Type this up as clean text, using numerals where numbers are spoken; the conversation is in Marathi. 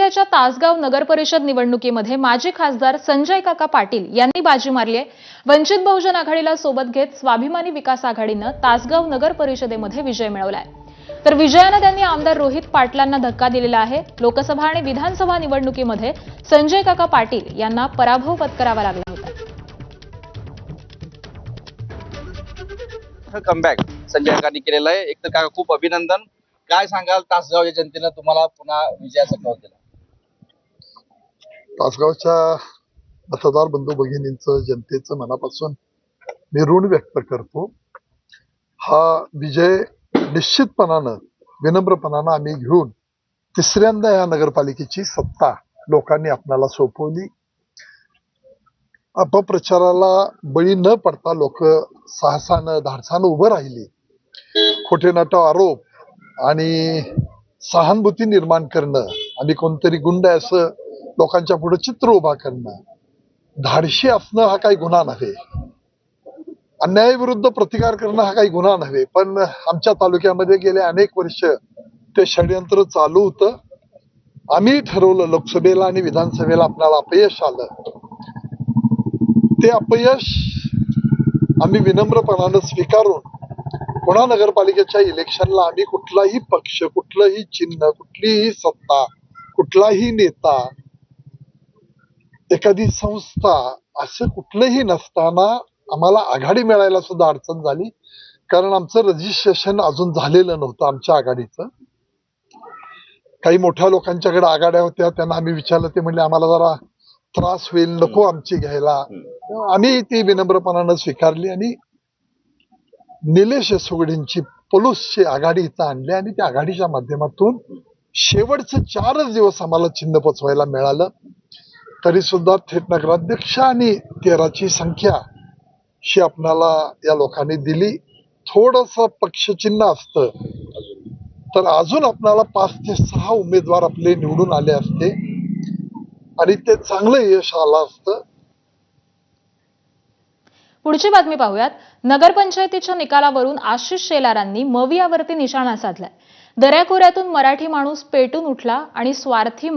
नगरपालिकेच्या तासगाव नगर परिषद निवडणुकीमध्ये माजी खासदार संजय काका पाटील यांनी बाजी मारली आहे। वंचित बहुजन आघाडीला सोबत घेत स्वाभिमानी विकास आघाडीनं तासगाव नगर परिषदेमध्ये विजय मिळवलाय। तर विजयानं त्यांनी आमदार रोहित पाटलांना धक्का दिलेला आहे। लोकसभा आणि विधानसभा निवडणुकीमध्ये संजय काका पाटील यांना पराभव पत्करावा लागला होता। कमबॅक संजय काकांनी केलेला आहे। एक तर काका खूप अभिनंदन। काय सांगाल तासगावच्या जनतेने तुम्हाला पुन्हा विजयाचा कौल दिला? तासगावच्या मतदार बंधू भगिनींचं जनतेचं मनापासून मी ऋण व्यक्त करतो। हा विजय निश्चितपणानं विनम्रपणानं आम्ही घेऊन तिसऱ्यांदा या नगरपालिकेची सत्ता लोकांनी आपल्याला सोपवली। अपप्रचाराला बळी न पडता लोक साहसानं धाडसानं उभं राहिली। खोटे नाटक आरोप आणि सहानुभूती निर्माण करणं आणि कोणतरी गुंड असं लोकांच्या पुढे चित्र उभा करणं, धाडशी असणं हा काही गुन्हा नव्हे। अन्यायाविरुद्ध प्रतिकार करणं हा काही गुन्हा नव्हे। पण आमच्या तालुक्यामध्ये गेले अनेक वर्ष ते षडयंत्र चालू होतं। आम्ही ठरवलं लोकसभेला आणि विधानसभेला आपल्याला अपयश आलं। ते अपयश आम्ही विनम्रपणानं स्वीकारून पुन्हा नगरपालिकेच्या इलेक्शनला आम्ही कुठलाही पक्ष, कुठलंही चिन्ह, कुठलीही सत्ता, कुठलाही नेता, एखादी संस्था असं कुठलंही नसताना आम्हाला आघाडी मिळायला सुद्धा अडचण झाली। कारण आमचं रजिस्ट्रेशन अजून झालेलं नव्हतं आमच्या आघाडीचं। काही मोठ्या लोकांच्याकडे आघाड्या होत्या, त्यांना आम्ही विचारलं, ते म्हणले आम्हाला जरा त्रास होईल, नको आमची घ्यायला। आम्ही ती विनम्रपणानं स्वीकारली आणि निलेश सोगडींची पलूसची आघाडी इथं आणली आणि त्या आघाडीच्या माध्यमातून शेवटचे 4च दिवस आम्हाला चिन्ह पोचवायला मिळालं। तरी सुद्धा थेट नगराध्यक्ष आणि 13ची संख्या ही आपल्याला या लोकांनी दिली। थोडस पक्षचिन्ह असतं तर अजून आपल्याला 5 ते 6 उमेदवार आपले निवडून आले असते आणि ते चांगलं यश आलं असतं। पुढची बातमी पाहूयात। नगरपंचायतीच्या निकालावरून आशिष शेलारांनी मवियावरती निशाणा साधलाय। दऱ्याखोऱ्यातून मराठी माणूस पेटून उठला आणि स्वार्थी